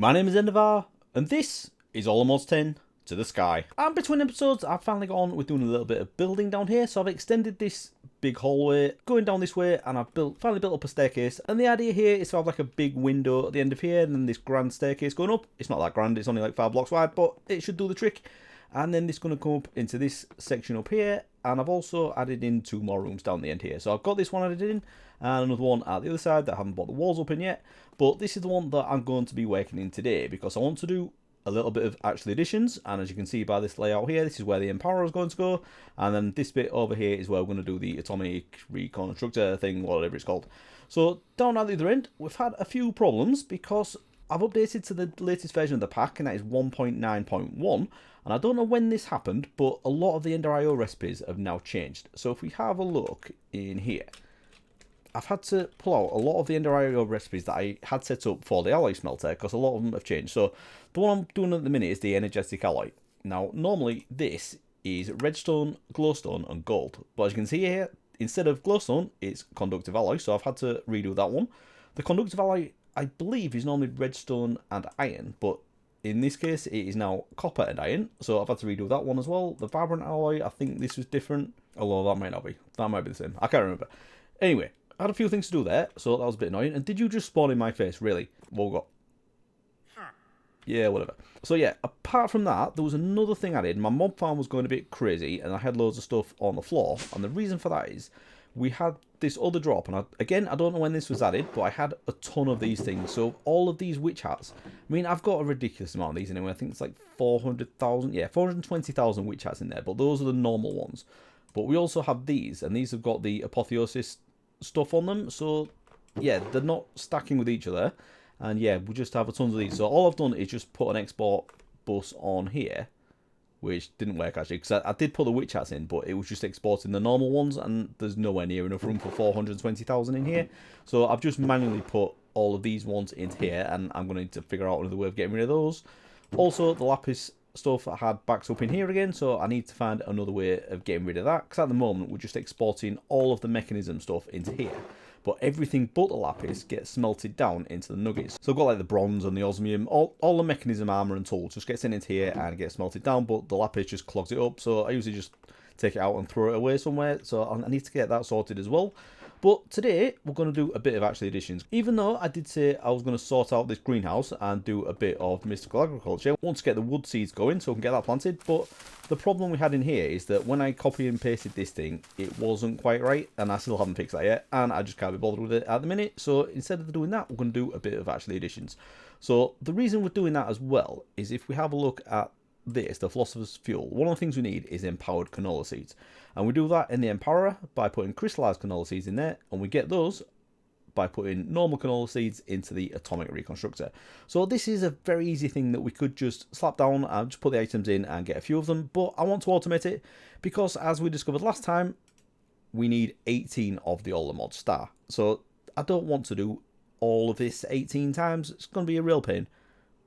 My name is Endevar, and this is Almost 10 to the Sky. And between episodes, I've finally got on with doing a little bit of building down here, so I've extended this big hallway going down this way, and I've finally built up a staircase. And the idea here is to have like a big window at the end of here, and then this grand staircase going up. It's not that grand, it's only like 5 blocks wide, but it should do the trick. And then this is going to come up into this section up here, and I've also added in 2 more rooms down the end here. So I've got this one added in, and another one at the other side that I haven't brought the walls up in yet. But this is the one that I'm going to be working in today, because I want to do a little bit of actual additions. And as you can see by this layout here, this is where the Empower is going to go. And then this bit over here is where we're going to do the Atomic Reconstructor thing, whatever it's called. So down at the other end, we've had a few problems because I've updated to the latest version of the pack, and that is 1.9.1. And I don't know when this happened, but a lot of the Ender IO recipes have now changed. So if we have a look in here, I've had to pull out a lot of the Ender IO recipes that I had set up for the alloy smelter, because a lot of them have changed. So the one I'm doing at the minute is the energetic alloy. Now, normally this is redstone, glowstone, and gold. But as you can see here, instead of glowstone, it's conductive alloy. So I've had to redo that one. The conductive alloy, I believe, is normally redstone and iron, but in this case, it is now copper and iron, so I've had to redo that one as well. The vibrant alloy, I think this was different, although that might not be. That might be the same. I can't remember. Anyway, I had a few things to do there, so that was a bit annoying. And did you just spawn in my face, really? What we got? Yeah, whatever. So yeah, apart from that, there was another thing I did. My mob farm was going a bit crazy, and I had loads of stuff on the floor. And the reason for that is we had this other drop, and I don't know when this was added, but I had a ton of these things. So all of these witch hats, I mean, I've got a ridiculous amount of these anyway. I think it's like 400,000, yeah, 420,000 witch hats in there, but those are the normal ones. But we also have these, and these have got the apotheosis stuff on them. So yeah, they're not stacking with each other. And yeah, we just have a ton of these. So all I've done is just put an export bus on here, which didn't work actually, because I did put the witch hats in, but it was just exporting the normal ones, and there's nowhere near enough room for 420,000 in here. So I've just manually put all of these ones into here, and I'm going to need to figure out another way of getting rid of those. Also, the lapis stuff I had backs up in here again, so I need to find another way of getting rid of that, because at the moment we're just exporting all of the mechanism stuff into here. But everything but the lapis gets smelted down into the nuggets. So I've got like the bronze and the osmium, all the mechanism armor and tools just get sent into here and get smelted down, but the lapis just clogs it up. So I usually just take it out and throw it away somewhere. So I need to get that sorted as well. But today we're going to do a bit of actual additions. Even though I did say I was going to sort out this greenhouse and do a bit of mystical agriculture, I want to get the wood seeds going so I can get that planted. But the problem we had in here is that when I copy and pasted this thing, it wasn't quite right, and I still haven't fixed that yet, and I just can't be bothered with it at the minute. So instead of doing that, we're going to do a bit of actual additions. So the reason we're doing that as well is if we have a look at this, the Philosopher's Fuel, one of the things we need is empowered canola seeds. And we do that in the Empowerer by putting crystallized canola seeds in there, and we get those by putting normal canola seeds into the Atomic Reconstructor. So this is a very easy thing that we could just slap down and just put the items in and get a few of them, but I want to automate it because, as we discovered last time, we need 18 of the All Mod star. So I don't want to do all of this 18 times. It's going to be a real pain.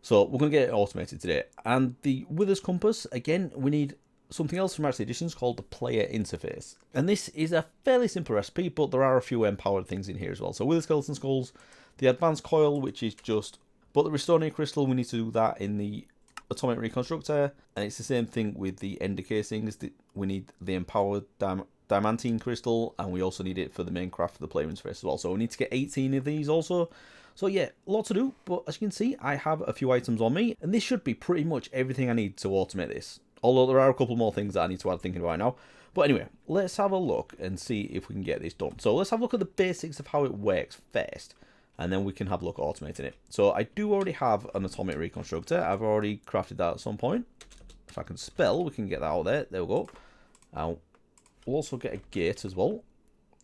So we're going to get it automated today. And the Withers Compass, again, we need something else from Actual Editions called the Player Interface. And this is a fairly simple recipe, but there are a few empowered things in here as well. So Wither Skeleton Skulls, the Advanced Coil, which is just, but the Restoring Crystal, we need to do that in the Atomic Reconstructor. And it's the same thing with the Ender Casings. We need the Empowered Diamantine Crystal, and we also need it for the main craft for the Player Interface as well. So we need to get 18 of these also. So yeah, a lot to do, but as you can see, I have a few items on me, and this should be pretty much everything I need to automate this. Although there are a couple more things that I need to add thinking about now. But anyway, let's have a look and see if we can get this done. So let's have a look at the basics of how it works first, and then we can have a look at automating it. So I do already have an Atomic Reconstructor. I've already crafted that at some point. If I can spell, we can get that out there. There we go. We'll also get a gate as well.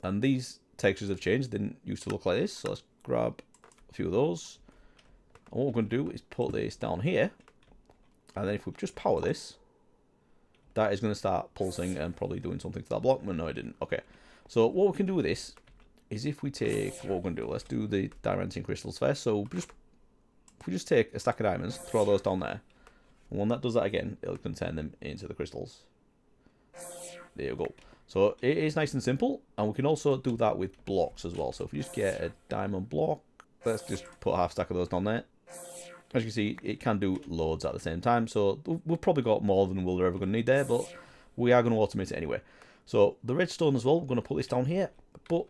And these textures have changed. They didn't used to look like this. So let's grab a few of those. And what we're going to do is put this down here. And then if we just power this, that is going to start pulsing and probably doing something to that block. But no, it didn't. Okay. So what we can do with this is if we take, what we're going to do, let's do the diamantine crystals first. So if we just take a stack of diamonds, throw those down there. And when that does that again, it'll turn them into the crystals. There you go. So it is nice and simple. And we can also do that with blocks as well. So if we just get a diamond block, let's just put a half stack of those down there. As you can see, it can do loads at the same time. So we've probably got more than we're ever going to need there, but we are going to automate it anyway. So the redstone as well, we're going to put this down here. But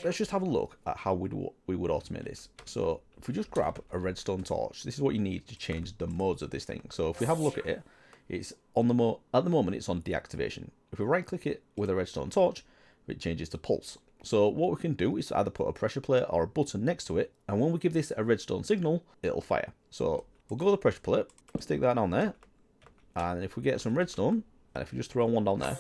let's just have a look at how we would automate this. So if we just grab a redstone torch, this is what you need to change the modes of this thing. So if we have a look at it, it's on the at the moment it's on deactivation. If we right click it with a redstone torch, it changes to pulse. So what we can do is either put a pressure plate or a button next to it, and when we give this a redstone signal, it'll fire. So we'll go with the pressure plate, stick that down there, and if we get some redstone, and if we just throw one down there,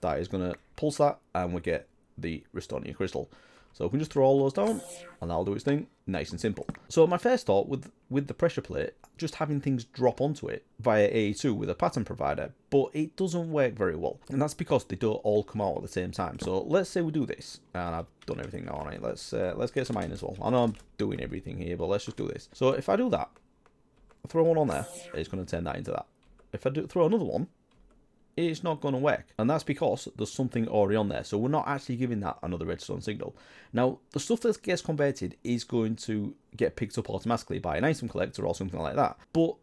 that is going to pulse that, and we get the restoring crystal. So we can just throw all those down, and that'll do its thing, nice and simple. So my first thought with the pressure plate, just having things drop onto it via AE2 with a pattern provider, but it doesn't work very well. And that's because they don't all come out at the same time. So let's say we do this, and I've done everything now, right? Let's get some iron as well. I know I'm doing everything here, but let's just do this. So if I do that, throw one on there, it's going to turn that into that. If I throw another one, it's not going to work, and that's because there's something already on there, so we're not actually giving that another redstone signal. Now the stuff that gets converted is going to get picked up automatically by an item collector or something like that, but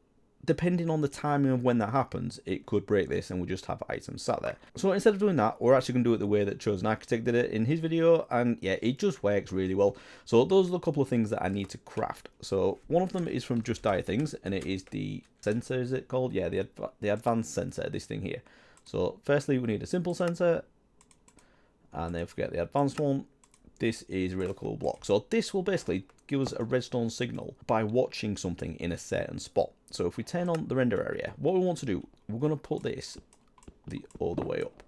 depending on the timing of when that happens, it could break this and we just have items sat there. So instead of doing that, we're actually going to do it the way that Chosen Architect did it in his video, and yeah, it just works really well. So those are a couple of things that I need to craft. So one of them is from Just Die Things, and it is the sensor, is it called? Yeah, the advanced sensor, this thing here. So firstly, we need a simple sensor, and then if we get the advanced one, this is a really cool block. So this will basically give us a redstone signal by watching something in a certain spot. So if we turn on the render area, what we want to do, we're going to put this all the way up.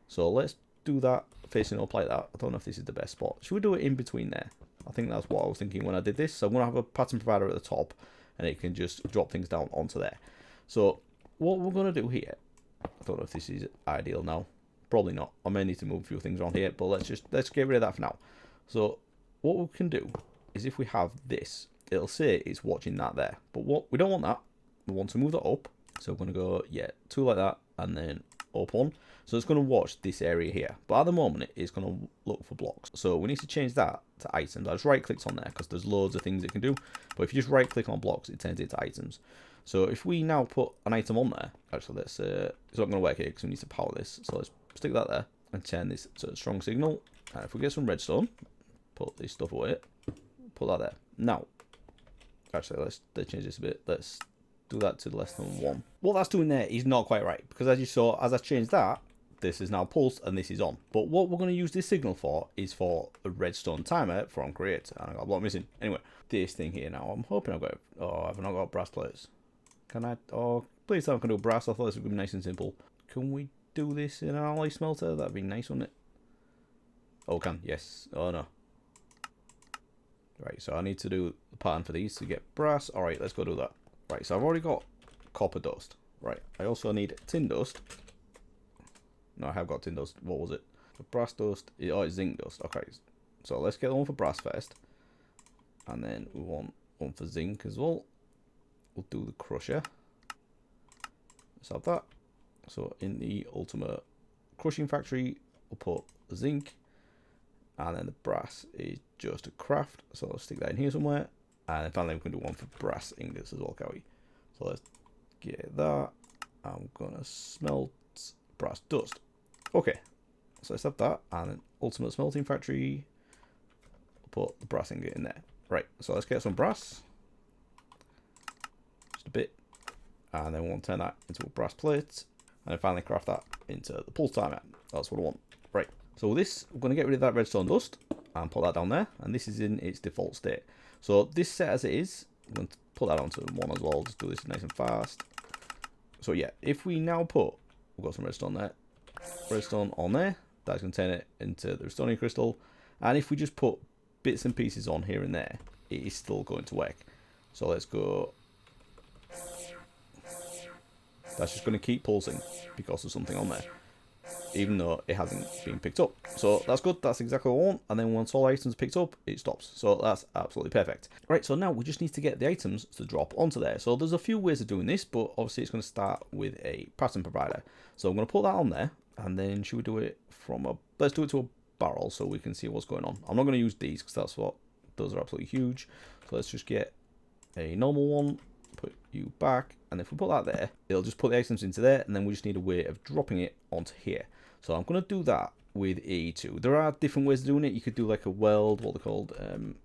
So let's do that facing up like that. I don't know if this is the best spot. Should we do it in between there? I think that's what I was thinking when I did this. So I'm going to have a pattern provider at the top, and it can just drop things down onto there. So what we're going to do here, I don't know if this is ideal now. Probably not. I may need to move a few things around here, but let's get rid of that for now. So what we can do is if we have this, it'll say it's watching that there. But what we don't want that. We want to move that up. So we're going to go, yeah, two like that, and then up one. So it's going to watch this area here. But at the moment, it's going to look for blocks. So we need to change that to items. I just right-clicked on there because there's loads of things it can do. But if you just right-click on blocks, it turns it into items. So if we now put an item on there, actually let's, it's not going to work here because we need to power this. So let's stick that there and turn this to a strong signal. And if we get some redstone, put this stuff away, put that there. Now, actually let's change this a bit. Let's do that to less than 1. What that's doing there is not quite right, because as you saw, as I changed that, this is now pulsed and this is on. But what we're going to use this signal for is for a redstone timer from create. And I got a block missing. Anyway, this thing here now, I'm hoping I've got it. Oh, I've not got brass plates. Can I? Oh, please tell me I can do brass. I thought this would be nice and simple. Can we do this in an alloy smelter? That'd be nice, wouldn't it? Oh, can. Yes. Oh, no. Right, so I need to do the pattern for these to get brass. Alright, let's go do that. Right, so I've already got copper dust. Right, I also need tin dust. No, I have got tin dust. What was it? The brass dust. Oh, it's zinc dust. Okay, so let's get the one for brass first. And then we want one for zinc as well. We'll do the crusher. Let's have that. So in the ultimate crushing factory, we'll put the zinc. And then the brass is just a craft. So let's stick that in here somewhere. And then finally we can do one for brass ingots as well, can we? So let's get that. I'm gonna smelt brass dust. Okay. So let's have that. And then ultimate smelting factory. We'll put the brass ingot in there. Right. So let's get some brass. Just a bit. And then we'll turn that into a brass plate. And then finally craft that into the pulse timer. That's what I want. Right. So this, we're going to get rid of that redstone dust and put that down there. And this is in its default state. So this set as it is, I'm going to put that onto 1 as well. Just do this nice and fast. So yeah, if we now put, we've got some redstone there. Redstone on there. That's going to turn it into the restoring crystal. And if we just put bits and pieces on here and there, it is still going to work. So let's go. That's just going to keep pulsing because there's something on there, even though it hasn't been picked up. So that's good. That's exactly what I want. And then once all items are picked up, it stops. So that's absolutely perfect. Right, so now we just need to get the items to drop onto there. So there's a few ways of doing this, but obviously it's going to start with a pattern provider. So I'm going to put that on there, and then should we do it from a, let's do it to a barrel so we can see what's going on. I'm not going to use these because those are absolutely huge. So let's just get a normal one, put you back, and if we put that there, it'll just put the items into there, and then we just need a way of dropping it onto here. So I'm going to do that with E2. There are different ways of doing it. You could do like a world, what they're called,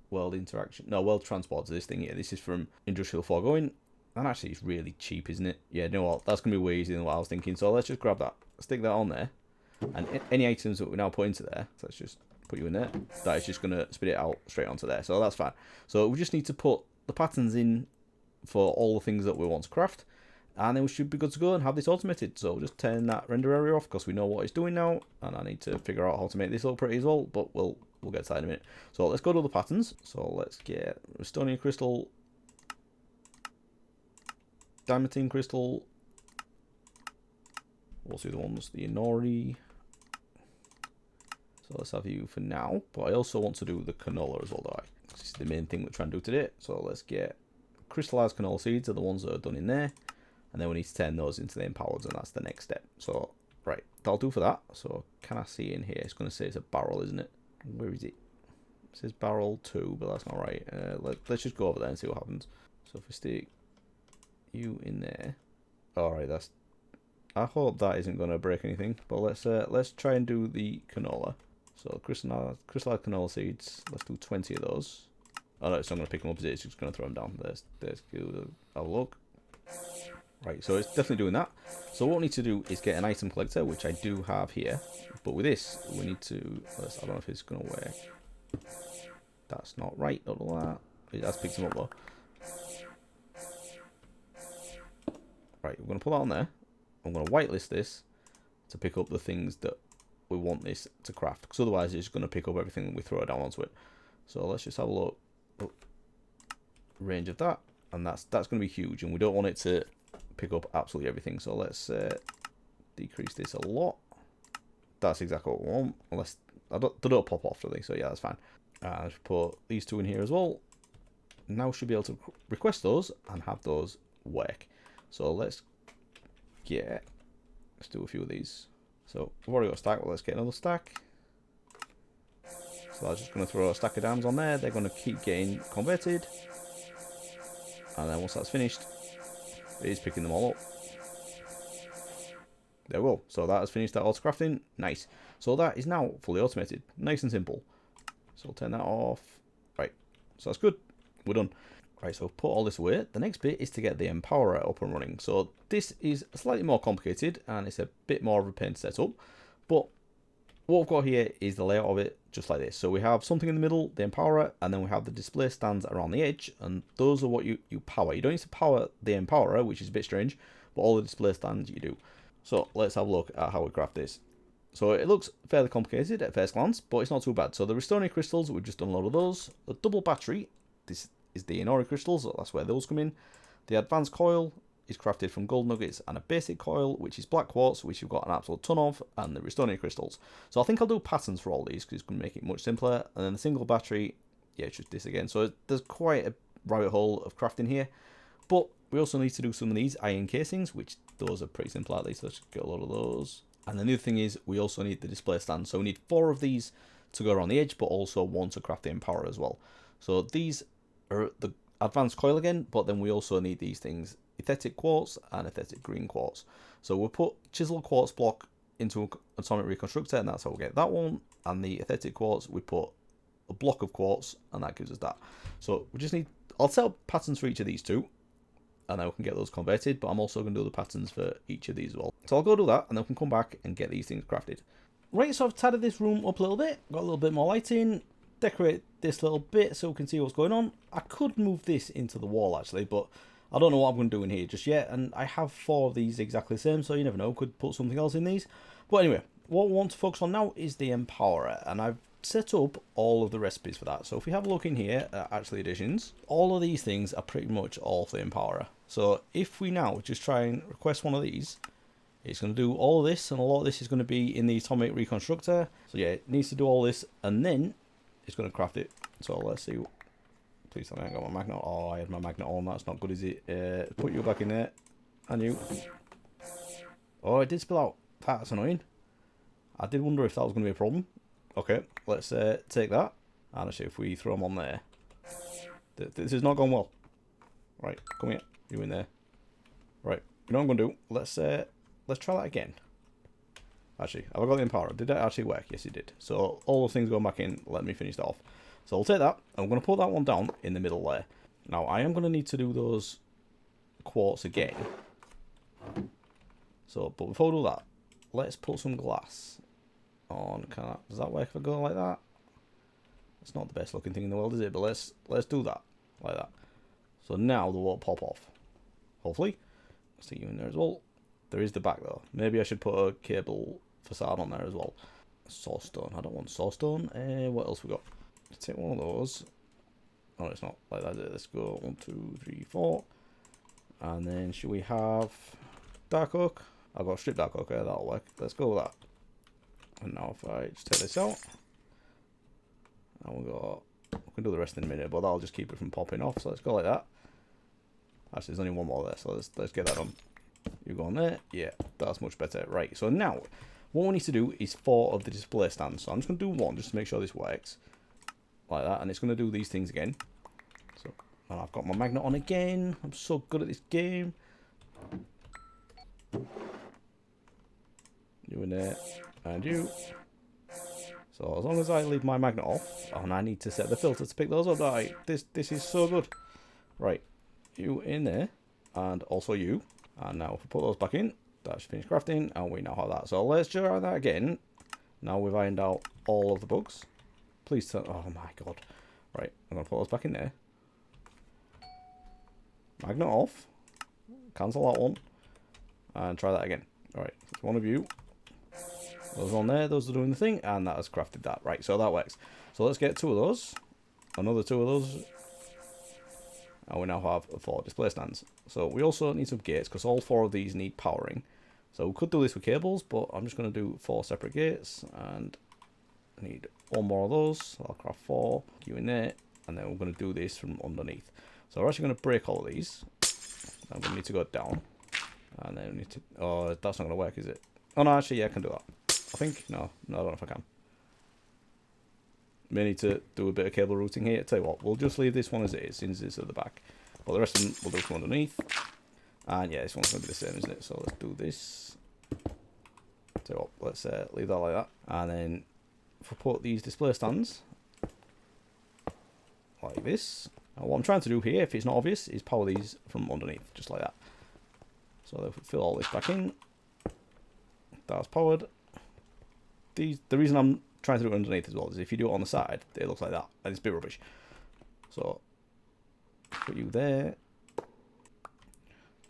world interaction. No, world transport to this thing here. This is from Industrial Foregoing. And actually, it's really cheap, isn't it? Yeah, you know what? That's going to be way easier than what I was thinking. So let's just grab that, stick that on there. And any items that we now put into there, so let's just put you in there. That is just going to spit it out straight onto there. So that's fine. So we just need to put the patterns in for all the things that we want to craft. And then we should be good to go and have this automated. So just turn that render area off because we know what it's doing now. And I need to figure out how to make this look pretty as well. But we'll get to that in a minute. So let's go to the patterns. So let's get Restonian Crystal, Diamantine Crystal. We'll see the ones, the Inori. So let's have you for now. But I also want to do the canola as well, though. This is the main thing we're trying to do today. So let's get crystallized canola seeds are the ones that are done in there. And then we need to turn those into the empowered, and that's the next step. So, right, that'll do for that. So, can I see in here? It's going to say it's a barrel, isn't it? Where is it? It says barrel 2, but that's not right. Let's just go over there and see what happens. So, if we stick you in there. Alright, that's... I hope that isn't going to break anything. But let's try and do the canola. So, crystallized canola seeds. Let's do 20 of those. Oh, no, so I'm going to pick them up as it is. Just going to throw them down. There's good. Have a look. Right, so it's definitely doing that. So what we need to do is get an item collector, which I do have here. But with this, we need to... I don't know if it's going to work. That's not right. Don't know that. It has picked them up, though. Right, we're going to put that on there. I'm going to whitelist this to pick up the things that we want this to craft. Because otherwise, it's going to pick up everything that we throw down onto it. So let's just have a look. Range of that. And that's going to be huge. And we don't want it to pick up absolutely everything. So let's decrease this a lot. That's exactly what we want. Unless they don't pop off, do they? So yeah, that's fine. Let's put these two in here as well. Now we should be able to request those and have those work. So let's do a few of these. So we've already got a stack. Well, let's get another stack. So I'm just going to throw a stack of dams on there. They're going to keep getting converted. And then once that's finished, it is picking them all up. There we go. So that has finished that auto crafting. Nice. So that is now fully automated. Nice and simple. So I'll turn that off. Right. So that's good. We're done. Right, so put all this away. The next bit is to get the Empowerer up and running. So this is slightly more complicated and it's a bit more of a pain to set up. But what we've got here is the layout of it just like this. So we have something in the middle, the Empowerer, and then we have the display stands around the edge. And those are what you power. You don't need to power the Empowerer, which is a bit strange, but all the display stands you do. So let's have a look at how we craft this. So it looks fairly complicated at first glance, but it's not too bad. So the Restonian crystals, we've just done a load of those. The double battery, this is the Inori crystals, so that's where those come in. The advanced coil is crafted from gold nuggets, and a basic coil, which is black quartz, which you've got an absolute ton of, and the Restonian crystals. So I think I'll do patterns for all these, because it's going to make it much simpler. And then the single battery, yeah, it's just this again. So there's quite a rabbit hole of crafting here. But we also need to do some of these iron casings, which those are pretty simple at least. So let's just get a lot of those. And then the other thing is, we also need the display stand. So we need 4 of these to go around the edge, but also 1 to craft the Empowerer as well. So these are the advanced coil again, but then we also need these things, aesthetic quartz and aesthetic green quartz. So we'll put chisel quartz block into Atomic Reconstructor, and that's how we'll get that one. And the aesthetic quartz, we put a block of quartz, and that gives us that. So we just need, I'll set up patterns for each of these two, and then we can get those converted, but I'm also going to do the patterns for each of these as well. So I'll go do that, and then we can come back and get these things crafted. Right, so I've tidied this room up a little bit, got a little bit more lighting, decorate this little bit so we can see what's going on. I could move this into the wall actually, but I don't know what I'm going to do in here just yet, and I have 4 of these exactly the same, so you never know, could put something else in these. But anyway, what we want to focus on now is the Empowerer, and I've set up all of the recipes for that. So if we have a look in here at actually additions, all of these things are pretty much all for the Empowerer. So if we now just try and request one of these, it's going to do all of this, and a lot of this is going to be in the Atomic Reconstructor. So yeah, it needs to do all this, and then it's going to craft it. So let's see. Please tell me I got my magnet. Oh, I had my magnet on. That's not good, is it? Put you back in there. And you. Oh, it did spill out. That's annoying. I did wonder if that was going to be a problem. Okay, let's take that. And actually, if we throw them on there. This has not gone well. Right, come here. You in there. Right, you know what I'm gonna do? Let's try that again. Actually, have I got the empower? Did that actually work? Yes, it did. So all those things going back in. Let me finish that off. So I'll take that. I'm gonna put that one down in the middle there. Now I am gonna need to do those quartz again. So, but before I do that, let's put some glass on. Does that work if I go like that? It's not the best looking thing in the world, is it? But let's do that like that. So now the won't pop off. Hopefully, stick you in there as well. There is the back though. Maybe I should put a cable facade on there as well. Sawstone. I don't want sawstone. What else we got? Let's take one of those. Oh, it's not like that. Let's go 1, 2, 3, 4, and then should we have dark oak? I've got strip dark oak. Okay, that'll work. Let's go with that. And now if I just take this out, and we can do the rest in a minute, but that'll just keep it from popping off. So let's go like that. Actually, there's only one more there, so let's get that on. You go on there. Yeah, that's much better. Right, so now what we need to do is 4 of the display stands. So I'm just going to do 1 just to make sure this works. Like that, and it's going to do these things again. So, and I've got my magnet on again. I'm so good at this game. You in there, and you. So as long as I leave my magnet off, and I need to set the filter to pick those up, right? This is so good. Right, you in there, and also you. And now if we put those back in, that should finish crafting, and we now have that. So let's try that again. Now we've ironed out all of the bugs. Please turn. Oh my god. Right, I'm going to put those back in there. Magnet off. Cancel that one. And try that again. Alright, so one of you. Those on there, those are doing the thing, and that has crafted that. Right, so that works. So let's get 2 of those. Another 2 of those. And we now have 4 display stands. So we also need some gates, because all 4 of these need powering. So we could do this with cables, but I'm just going to do 4 separate gates, and I need 1 more of those. So I'll craft 4, you in there, and then we're going to do this from underneath. So we're actually going to break all of these. And we need to go down, and then we need to. Oh, that's not going to work, is it? Oh no, actually, yeah, I can do that. I think no, I don't know if I can. May need to do a bit of cable routing here. Tell you what, we'll just leave this one as it is, since it's at the back. But the rest of them we'll do from underneath. And yeah, this one's going to be the same, isn't it? So let's do this. Tell you what, let's leave that like that. And then if I put these display stands like this. And what I'm trying to do here, if it's not obvious, is power these from underneath, just like that. So if we fill all this back in, that's powered. The reason I'm trying to do it underneath as well is if you do it on the side, it looks like that, and it's a bit rubbish. So put you there,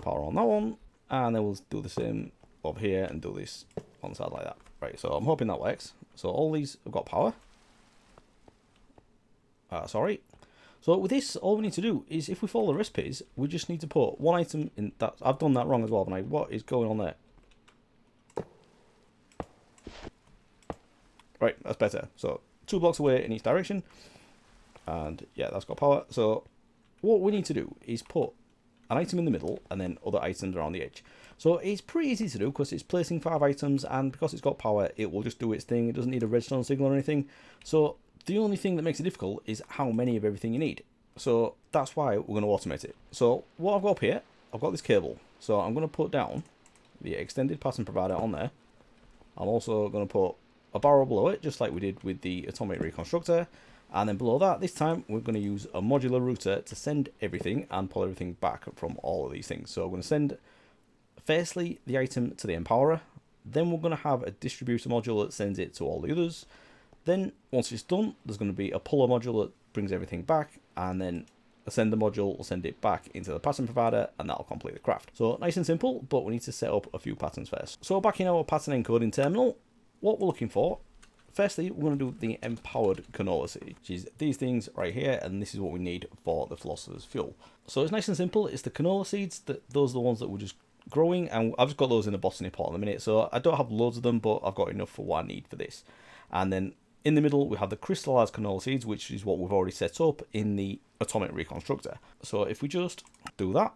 power on that one, and then we'll do the same over here and do this on the side like that. Right, so I'm hoping that works. So all these have got power. Sorry. So with this, all we need to do is, if we follow the recipes, we just need to put 1 item in that. I've done that wrong as well, haven't I? What is going on there? Right, that's better. So 2 blocks away in each direction. And yeah, that's got power. So what we need to do is put an item in the middle and then other items around the edge. So it's pretty easy to do because it's placing 5 items, and because it's got power, it will just do its thing. It doesn't need a redstone signal or anything. So the only thing that makes it difficult is how many of everything you need. So that's why we're going to automate it. So what I've got up here, I've got this cable. So I'm going to put down the extended pattern provider on there. I'm also going to put a barrel below it, just like we did with the Atomic Reconstructor. And then below that, this time, we're going to use a modular router to send everything and pull everything back from all of these things. So I'm going to send, firstly, the item to the Empowerer. Then we're going to have a distributor module that sends it to all the others. Then, once it's done, there's going to be a puller module that brings everything back. And then a sender module will send it back into the pattern provider, and that'll complete the craft. So nice and simple, but we need to set up a few patterns first. So back in our pattern encoding terminal, what we're looking for, firstly, we're going to do the empowered canola seed, which is these things right here, and this is what we need for the philosopher's fuel. So it's nice and simple. It's the canola seeds, those are the ones that we're just growing, and I've just got those in a botany pot in a minute. So I don't have loads of them, but I've got enough for what I need for this. And then in the middle, we have the crystallized canola seeds, which is what we've already set up in the Atomic Reconstructor. So if we just do that,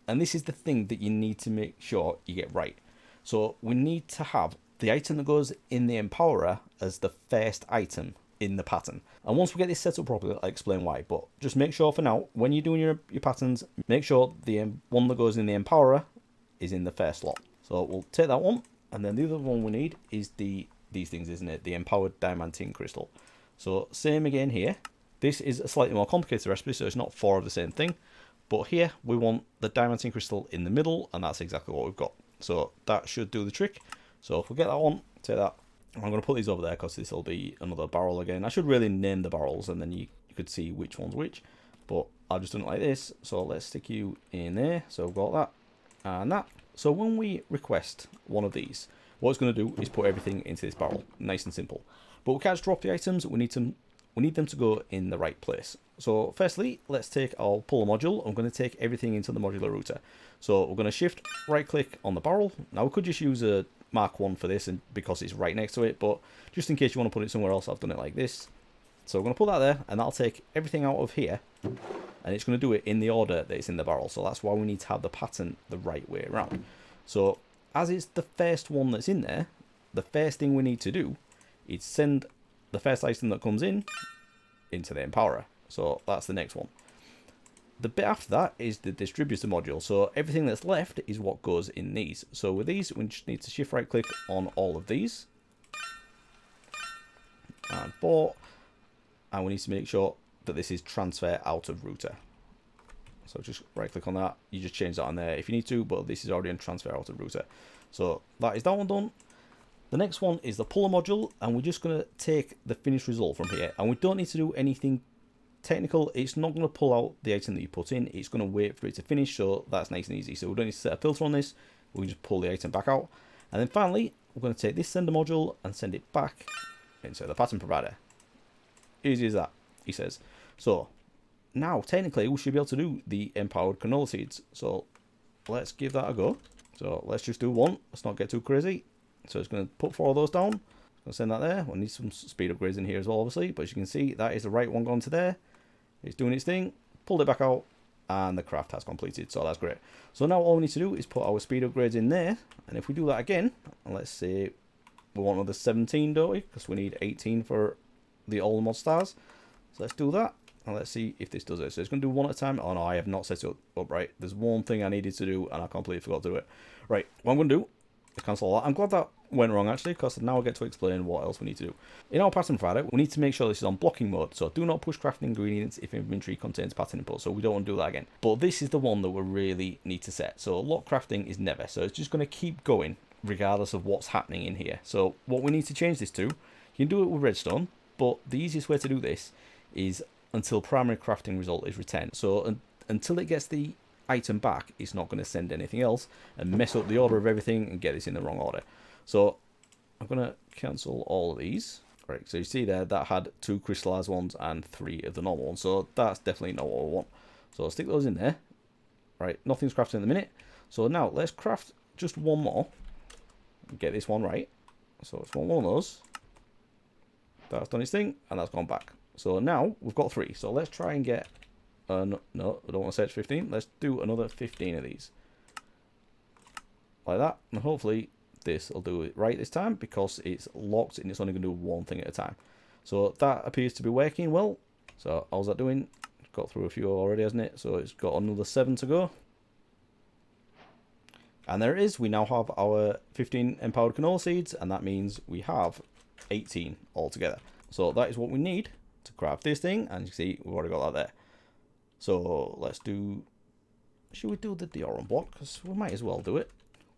and this is the thing that you need to make sure you get right. So we need to have the item that goes in the Empowerer as the first item in the pattern. And once we get this set up properly, I'll explain why. But just make sure for now, when you're doing your patterns, make sure the one that goes in the Empowerer is in the first slot. So we'll take that one, and then the other one we need is these things, isn't it? The empowered diamantine crystal. So same again here. This is a slightly more complicated recipe, so it's not 4 of the same thing. But here we want the diamantine crystal in the middle, and that's exactly what we've got. So that should do the trick. So if we get that one, take that. I'm going to put these over there because this will be another barrel again. I should really name the barrels, and then you could see which one's which. But I've just done it like this. So let's stick you in there. So we've got that and that. So when we request one of these, what it's going to do is put everything into this barrel. Nice and simple. But we can't just drop the items. We need them to go in the right place. So firstly, let's take our puller module. I'm going to take everything into the modular router. So we're going to shift right click on the barrel. Now we could just use a Mark 1 for this, and because it's right next to it, but just in case you want to put it somewhere else, I've done it like this. So we're going to put that there, and that'll take everything out of here, and it's going to do it in the order that it's in the barrel. So that's why we need to have the pattern the right way around. So as it's the first one that's in there, the first thing we need to do is send the first item that comes in into the empowerer. So that's the next one. The bit after that is the distributor module. So everything that's left is what goes in these. So with these, we just need to shift right click on all of these. And 4. And we need to make sure that this is transfer out of router. So just right click on that. You just change that on there if you need to, but this is already in transfer out of router. So that is that one done. The next one is the puller module, and we're just going to take the finished result from here. And we don't need to do anything technical. It's not going to pull out the item that you put in. It's going to wait for it to finish, so that's nice and easy. So we don't need to set a filter on this. We can just pull the item back out. And then finally, we're going to take this sender module and send it back into the pattern provider. Easy as that, he says. So now, technically, we should be able to do the empowered canola seeds. So let's give that a go. So let's just do one. Let's not get too crazy. So it's going to put 4 of those down. I'll send that there. We'll need some speed upgrades in here as well, obviously. But as you can see, that is the right one going to there. It's doing its thing. Pulled it back out. And the craft has completed. So that's great. So now all we need to do is put our speed upgrades in there. And if we do that again, and let's say we want another 17, don't we? Because we need 18 for the all mod stars. So let's do that. And let's see if this does it. So it's going to do one at a time. Oh no, I have not set it up right. There's one thing I needed to do and I completely forgot to do it. Right, what I'm going to do is cancel all that. I'm glad that went wrong actually, because now I get to explain what else we need to do. In our pattern provider, we need to make sure this is on blocking mode. So do not push crafting ingredients if inventory contains pattern input. So we don't want to do that again. But this is the one that we really need to set. So lock crafting is never. So it's just going to keep going regardless of what's happening in here. So what we need to change this to, you can do it with redstone, but the easiest way to do this is until primary crafting result is returned. So until it gets the item back, it's not going to send anything else and mess up the order of everything and get this in the wrong order. So I'm going to cancel all of these. Right, so you see there that had 2 crystallized ones and 3 of the normal ones. So that's definitely not what we want. So I'll stick those in there. Right, nothing's crafted in the minute. So now let's craft just one more. Get this one right. So it's one of those. That's done its thing and that's gone back. So now we've got 3. So let's try and get... no, I don't want to search 15. Let's do another 15 of these. Like that. And hopefully this will do it right this time because it's locked and it's only going to do one thing at a time. So that appears to be working well. So how's that doing? Got through a few already, hasn't it? So it's got another 7 to go. And there it is. We now have our 15 empowered canola seeds. And that means we have 18 altogether. So that is what we need to craft this thing, and you see we've already got that there. So let's do, should we do the Dioran block? Because we might as well do it.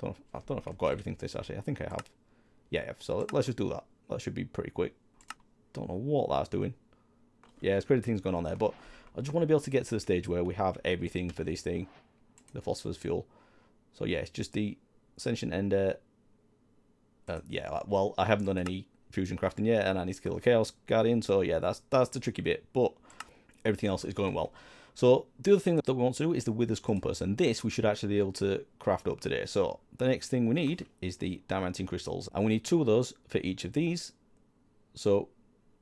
I don't know if I've got everything for this actually. I think I have. Yeah, so let's just do that. That should be pretty quick. Don't know what that's doing. Yeah, there's crazy things going on there, but I just want to be able to get to the stage where we have everything for this thing, the phosphorus fuel. So yeah, it's just the Ascension Ender. Yeah, well, I haven't done any fusion crafting yet, and I need to kill the Chaos Guardian, so yeah, that's the tricky bit, but everything else is going well. So the other thing that we want to do is the Wither's Compass, and this we should actually be able to craft up today. So the next thing we need is the diamantine crystals, and we need 2 of those for each of these. So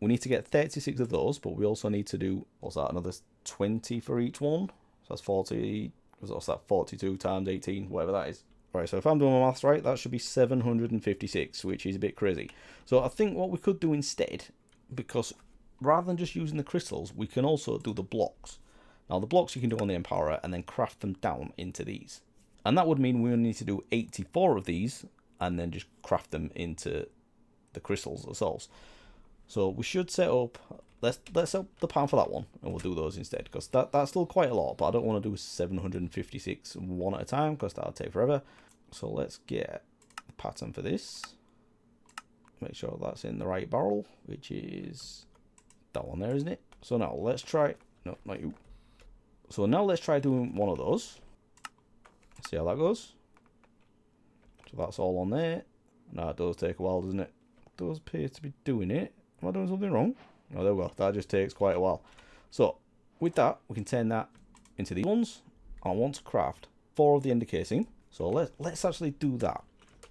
we need to get 36 of those, but we also need to do, what's that, another 20 for each one. So that's 40, what's that, 42 times 18, whatever that is. Right, so if I'm doing my maths right, that should be 756, which is a bit crazy. So I think what we could do instead, because rather than just using the crystals, we can also do the blocks. Now the blocks you can do on the Empowerer and then craft them down into these. And that would mean we only need to do 84 of these and then just craft them into the crystals themselves. So we should set up, let's set up the pattern for that one, and we'll do those instead, because that's still quite a lot, but I don't want to do 756 one at a time, because that'll take forever. So let's get the pattern for this. Make sure that's in the right barrel, which is that one there, isn't it? So now let's try, no, not you. So now let's try doing one of those. See how that goes. So that's all on there. Now it does take a while, doesn't it? It does appear to be doing it. Am I doing something wrong? Oh, there we go. That just takes quite a while. So with that, we can turn that into these ones. I want to craft 4 of the ender casing. So let's actually do that.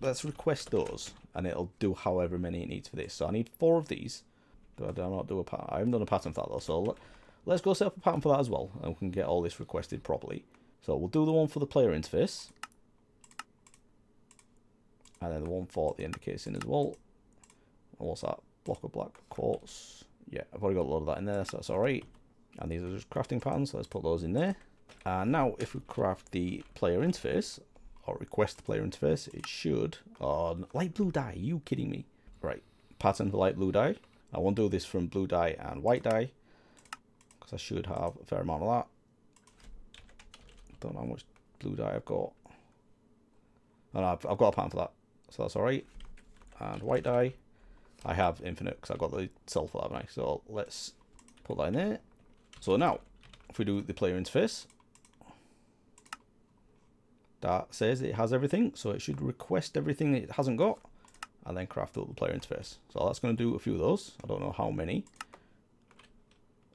Let's request those, and it'll do however many it needs for this. So I need 4 of these. Do I not do a pattern? I haven't done a pattern for that though. So let's go set up a pattern for that as well, and we can get all this requested properly. So we'll do the one for the player interface, and then the one for the ender casing as well. And what's that? Block of black quartz. Yeah, I've already got a lot of that in there, so that's alright. And these are just crafting patterns, so let's put those in there. And now if we craft the player interface, or request the player interface, it should... Oh, light blue dye, are you kidding me? Right, pattern for light blue dye. I want to do this from blue dye and white dye, because I should have a fair amount of that. Don't know how much blue dye I've got. Oh, no, I've got a pattern for that, so that's alright. And white dye, I have infinite because I've got the cell for that, haven't I? So let's put that in there. So now, if we do the player interface, that says it has everything, so it should request everything it hasn't got, and then craft up the player interface. So that's going to do a few of those. I don't know how many.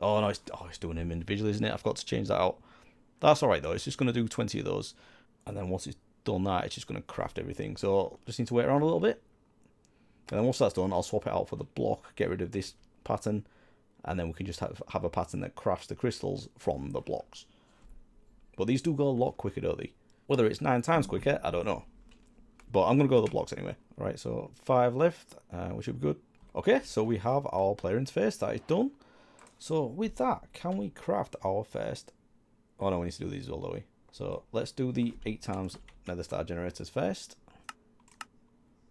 Oh no, it's doing them individually, isn't it? I've got to change that out. That's alright though, it's just going to do 20 of those, and then once it's done that, it's just going to craft everything. So just need to wait around a little bit. And then once that's done, I'll swap it out for the block, get rid of this pattern, and then we can just have a pattern that crafts the crystals from the blocks. But these do go a lot quicker, don't they? Whether it's 9 times quicker, I don't know. But I'm going to go with the blocks anyway. Alright, so 5 left, we should be good. Okay, so we have our player interface, that is done. So with that, can we craft our first... Oh no, we need to do these all the way. So let's do the 8 times nether star generators first.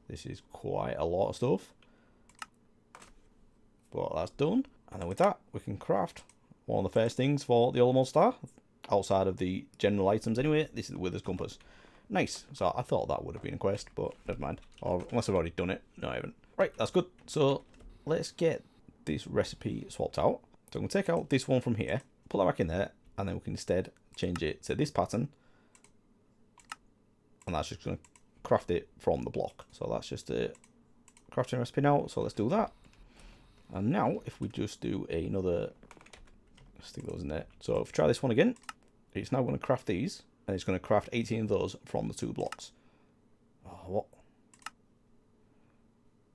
This is quite a lot of stuff, but that's done. And then with that, we can craft one of the first things for the Alamo Star, outside of the general items anyway. This is the Wither's Compass. Nice. So I thought that would have been a quest, but never mind. Or unless I've already done it. No, I haven't. Right, that's good. So let's get this recipe swapped out. So I'm going to take out this one from here, put that back in there, and then we can instead change it to this pattern. And that's just going to craft it from the block. So that's just a crafting recipe now. So let's do that. And now if we just do another, stick those in there. So if we try this one again, it's now going to craft these, and it's going to craft 18 of those from the 2 blocks. Oh, what?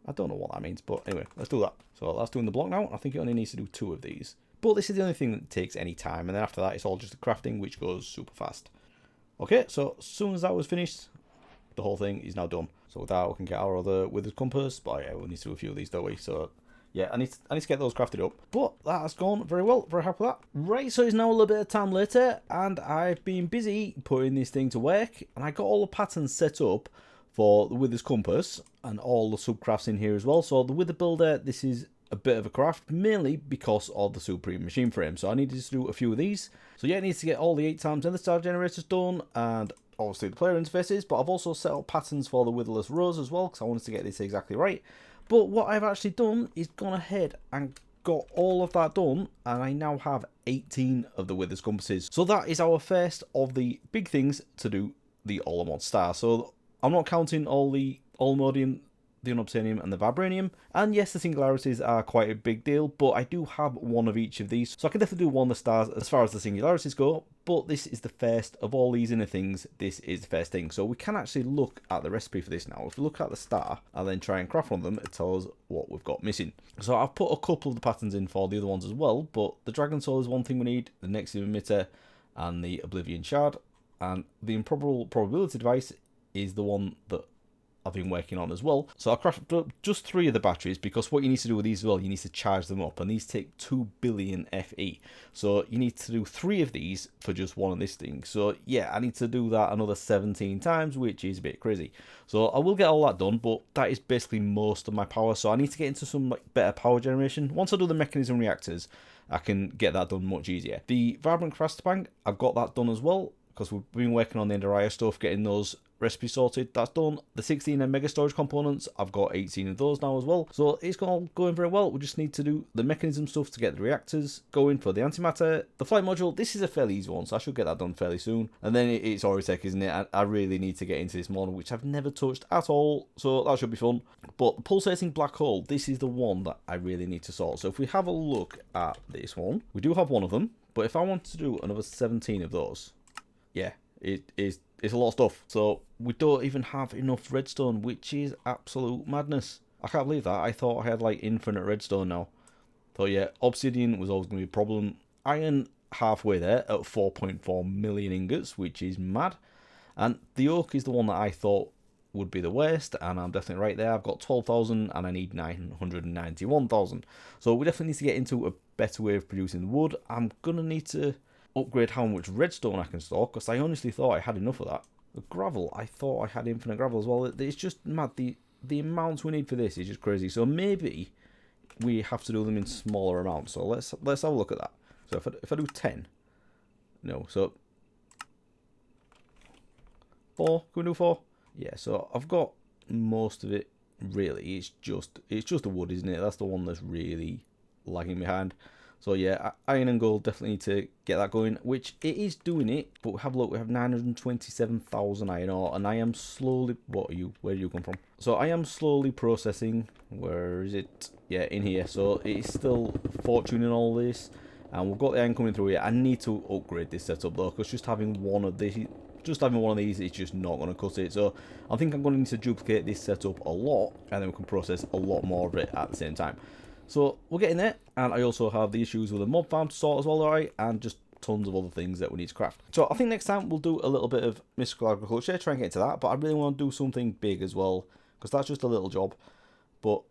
I don't know what that means, but anyway, let's do that. So that's doing the block now. I think it only needs to do 2 of these. But this is the only thing that takes any time, and then after that it's all just the crafting, which goes super fast. Okay, so as soon as that was finished, the whole thing is now done. So with that, we can get our other Wither's Compass. But yeah, we'll need to do a few of these, don't we? So yeah, I need to get those crafted up. But that has gone very well. Very happy with that. Right, so it's now a little bit of time later, and I've been busy putting this thing to work. And I got all the patterns set up for the Wither's Compass and all the subcrafts in here as well. So the Wither Builder, this is a bit of a craft, mainly because of the Supreme Machine Frame. So I needed to do a few of these. So yeah, I need to get all the 8 times nether star generators done, and obviously the player interfaces, but I've also set up patterns for the Witherless Rose as well, because I wanted to get this exactly right. But what I've actually done is gone ahead and got all of that done, and I now have 18 of the Wither's Compasses. So that is our first of the big things to do the Alamo Star. So I'm not counting all the Almodium, the Unobtainium and the Vibranium. And yes, the singularities are quite a big deal, but I do have one of each of these. So I can definitely do one of the stars as far as the singularities go, but this is the first of all these inner things. This is the first thing. So we can actually look at the recipe for this now. If we look at the star and then try and craft one of them, it tells us what we've got missing. So I've put a couple of the patterns in for the other ones as well, but the Dragon Soul is one thing we need, the Nexium Emitter and the Oblivion Shard. And the Improbable Probability Device is the one that I've been working on as well. So I crafted up just 3 of the batteries, because what you need to do with these as well, you need to charge them up, and these take 2 billion FE. So you need to do 3 of these for just one of this thing. So yeah, I need to do that another 17 times, which is a bit crazy. So I will get all that done, but that is basically most of my power. So I need to get into some like better power generation. Once I do the mechanism reactors, I can get that done much easier. The vibrant capacitor bank, I've got that done as well, because we've been working on the Enderire stuff, getting those recipes sorted. That's done. The 16 and mega storage components, I've got 18 of those now as well. So it's all going very well. We just need to do the mechanism stuff to get the reactors going for the antimatter. The flight module, this is a fairly easy one, so I should get that done fairly soon. And then it's Oritech, isn't it? I really need to get into this model, which I've never touched at all. So that should be fun. But the pulsating black hole, this is the one that I really need to sort. So if we have a look at this one, we do have one of them. But if I want to do another 17 of those, yeah, it's a lot of stuff. So we don't even have enough redstone, which is absolute madness. I can't believe that. I thought I had like infinite redstone now. So yeah, obsidian was always going to be a problem. Iron, halfway there at 4.4 million ingots, which is mad. And the oak is the one that I thought would be the worst, and I'm definitely right there. I've got 12,000 and I need 991,000. So we definitely need to get into a better way of producing the wood. I'm going to need to upgrade how much redstone I can store, because I honestly thought I had enough of that. The gravel, I thought I had infinite gravel as well. It's just mad. The amounts we need for this is just crazy. So maybe we have to do them in smaller amounts. So let's have a look at that. So if I do 10, no, so 4, can we do 4? Yeah, so I've got most of it really. It's just the wood, isn't it? That's the one that's really lagging behind. So yeah, iron and gold definitely need to get that going, which it is doing it. But have a look, we have 927,000 iron ore, and I am slowly. What are you? Where do you come from? So I am slowly processing. Where is it? Yeah, in here. So it's still fortune in all this, and we've got the iron coming through here. I need to upgrade this setup though, because just having one of these is just not going to cut it. So I think I'm going to need to duplicate this setup a lot, and then we can process a lot more of it at the same time. So we're getting there, and I also have the issues with the mob farm to sort as well, alright, and just tons of other things that we need to craft. So I think next time we'll do a little bit of mystical agriculture, try and get into that, but I really want to do something big as well, because that's just a little job. But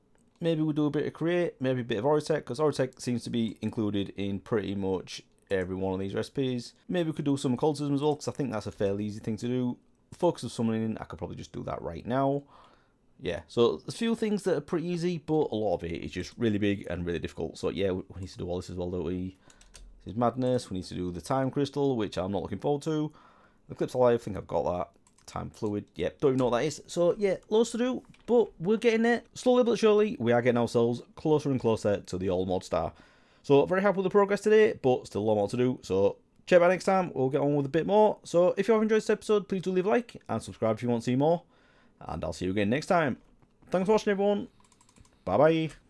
maybe we'll do a bit of create, maybe a bit of Oritech, because Oritech seems to be included in pretty much every one of these recipes. Maybe we could do some occultism as well, because I think that's a fairly easy thing to do. Focus of summoning, I could probably just do that right now. Yeah, so there's a few things that are pretty easy, but a lot of it is just really big and really difficult. So yeah, we need to do all this as well, don't we? This is madness. We need to do the time crystal, which I'm not looking forward to. Eclipse Alive, I think I've got that. Time fluid, yep, don't even know what that is. So yeah, loads to do, but we're getting there. Slowly but surely, we are getting ourselves closer and closer to the all mod star. So very happy with the progress today, but still a lot more to do. So check back next time, we'll get on with a bit more. So if you have enjoyed this episode, please do leave a like and subscribe if you want to see more. And I'll see you again next time. Thanks for watching, everyone. Bye bye.